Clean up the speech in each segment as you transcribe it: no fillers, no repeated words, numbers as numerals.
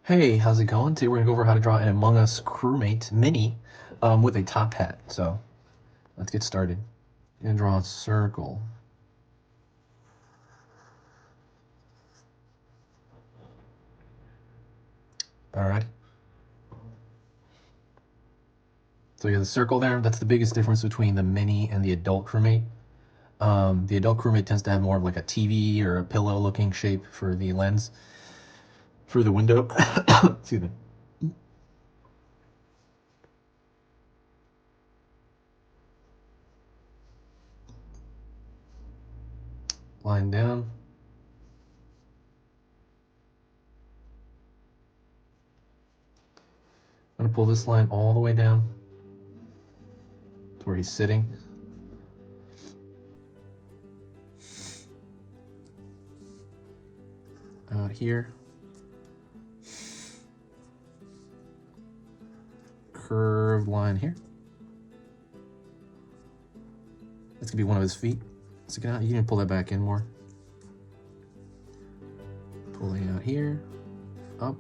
Hey, how's it going? Today we're gonna go over how to draw an Among Us crewmate mini with a top hat. So let's get started. I'm gonna draw a circle. All right. So you have the circle there. That's the biggest difference between the mini and the adult crewmate. The adult crewmate tends to have more of like a TV or a pillow looking shape for the lens for the window. Excuse me. Line down. I'm gonna pull this line all the way down to where he's sitting. Out here. Curved line here. That's gonna be one of his feet sticking out. You can pull that back in more. Pulling out here, up,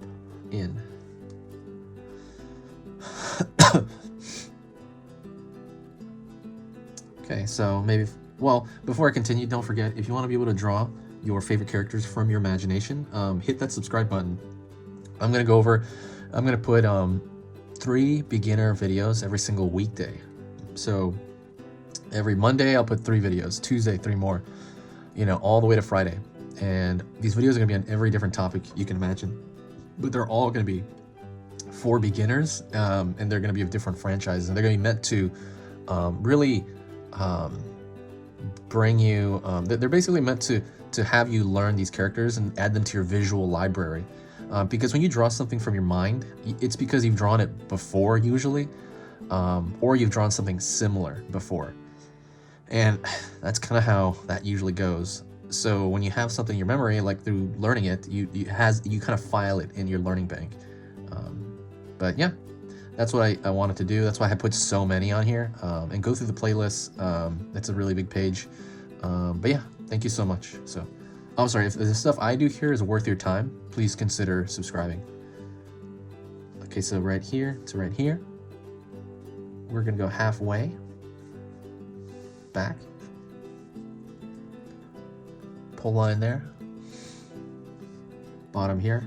in. Okay, so maybe, well, before I continue, don't forget, if you want to be able to draw your favorite characters from your imagination, hit that subscribe button. I'm gonna put 3 beginner videos every single weekday. So every Monday I'll put 3 videos, Tuesday 3 more, all the way to Friday. And these videos are gonna be on every different topic you can imagine, but they're all gonna be for beginners, and they're gonna be of different franchises, and they're gonna be meant to really bring you, they're basically meant to have you learn these characters and add them to your visual library. Because when you draw something from your mind, it's because you've drawn it before usually, or you've drawn something similar before. And that's kind of how that usually goes. So when you have something in your memory, like through learning it, you kind of file it in your learning bank. But yeah, that's what I wanted to do. That's why I put so many on here, and go through the playlist. It's a really big page. But yeah, thank you so much. So, I'm sorry, if the stuff I do here is worth your time, please consider subscribing. Okay, so right here to right here, we're gonna go halfway back. Pull line there. Bottom here.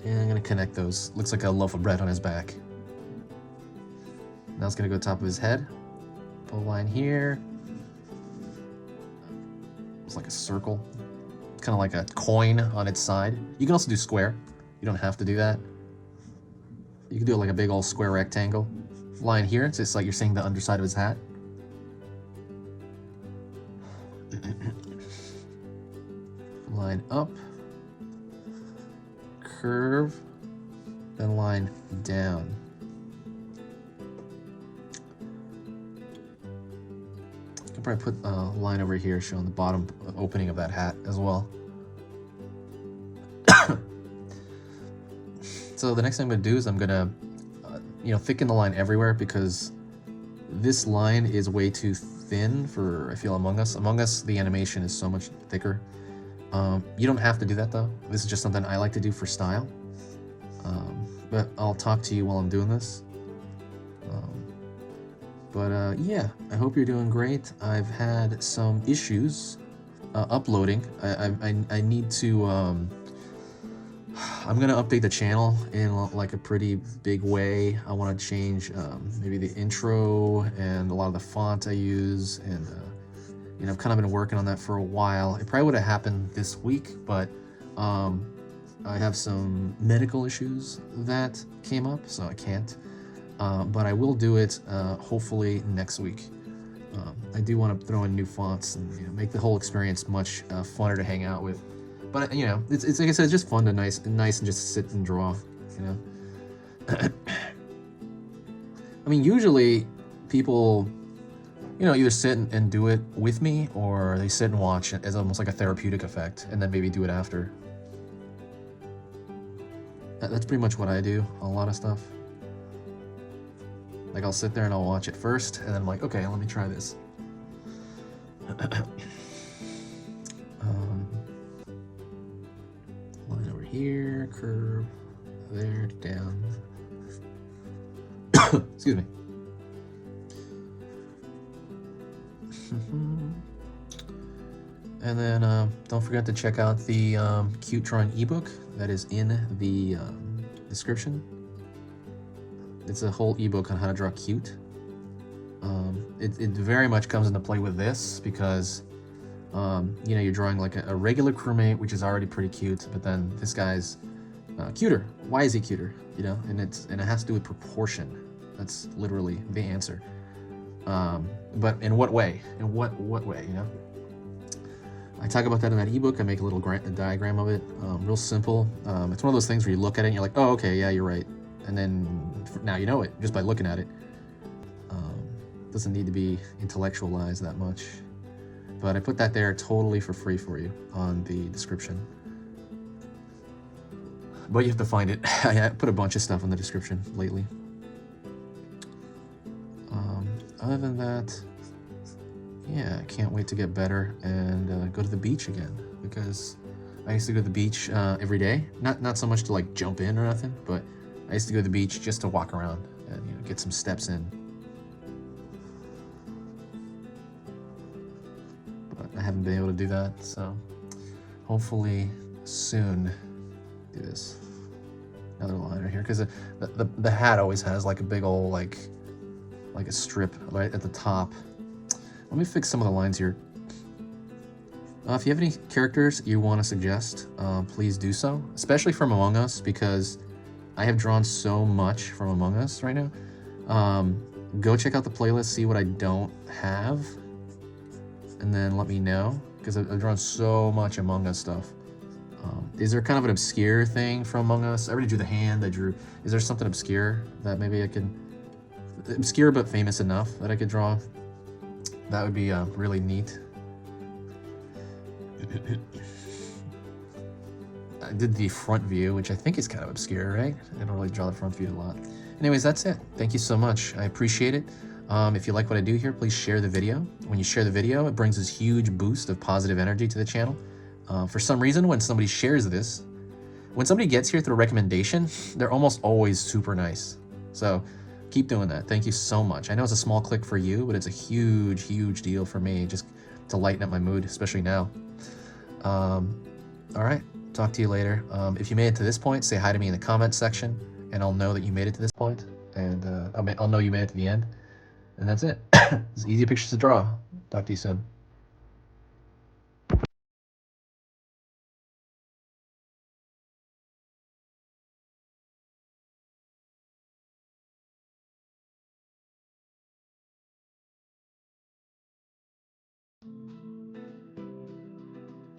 And I'm gonna connect those. Looks like a loaf of bread on his back. Now it's gonna go top of his head. Pull line here. It's like a circle. It's kind of like a coin on its side. You can also do square. You don't have to do that. You can do it like a big old square rectangle. Line here, it's just like you're seeing the underside of his hat. Line up. Curve. Then line down. I can probably put a line over here showing the bottom opening of that hat as well. So the next thing I'm gonna do is I'm gonna, thicken the line everywhere, because this line is way too thin for, I feel, Among Us. Among Us, the animation is so much thicker. You don't have to do that though. This is just something I like to do for style. But I'll talk to you while I'm doing this. Yeah, I hope you're doing great. I've had some issues uploading. I need to, I'm gonna update the channel in like a pretty big way. I want to change maybe the intro and a lot of the font I use, and I've kind of been working on that for a while. It probably would have happened this week, but I have some medical issues that came up, so I can't. But I will do it hopefully next week. I do want to throw in new fonts and make the whole experience much funner to hang out with. But it's like I said, it's just fun to nice and just sit and draw. I mean, usually people, either sit and do it with me, or they sit and watch it as almost like a therapeutic effect, and then maybe do it after. That's pretty much what I do, a lot of stuff. Like I'll sit there and I'll watch it first, and then I'm like, okay, let me try this. Line over here, curve there, down. Excuse me. And then don't forget to check out the cute drawing ebook that is in the description. It's a whole ebook on how to draw cute. It very much comes into play with this because you know, you're drawing like a regular crewmate, which is already pretty cute, but then this guy's cuter. Why is he cuter? You know, and it has to do with proportion. That's literally the answer. But in what way? In what way? You know, I talk about that in that ebook. I make a little diagram of it. Real simple. It's one of those things where you look at it and you're like, oh, okay, yeah, you're right. And then now you know it just by looking at it. Doesn't need to be intellectualized that much. But I put that there totally for free for you on the description. But you have to find it. I put a bunch of stuff in the description lately. Other than that, yeah, I can't wait to get better and go to the beach again, because I used to go to the beach every day. Not so much to like jump in or nothing, but I used to go to the beach just to walk around and, you know, get some steps in. But I haven't been able to do that, so hopefully soon do this. Another line right here, because the hat always has like a big old like a strip right at the top. Let me fix some of the lines here. If you have any characters you want to suggest, please do so, especially from Among Us, because I have drawn so much from Among Us right now. Go check out the playlist, see what I don't have, and then let me know, because I've drawn so much Among Us stuff. Is there kind of an obscure thing from Among Us? I already drew the hand, I drew... Is there something obscure that maybe I can... Obscure but famous enough that I could draw? That would be really neat. I did the front view, which I think is kind of obscure, right? I don't really draw the front view a lot. Anyways, that's it. Thank you so much. I appreciate it. If you like what I do here, please share the video. When you share the video, it brings this huge boost of positive energy to the channel. For some reason, when somebody shares this, when somebody gets here through a recommendation, they're almost always super nice. So keep doing that. Thank you so much. I know it's a small click for you, but it's a huge, huge deal for me, just to lighten up my mood, especially now. All right, talk to you later. If you made it to this point, say hi to me in the comments section, and I'll know that you made it to this point, and I'll know you made it to the end. And that's it. It's easy pictures to draw. Talk to you soon.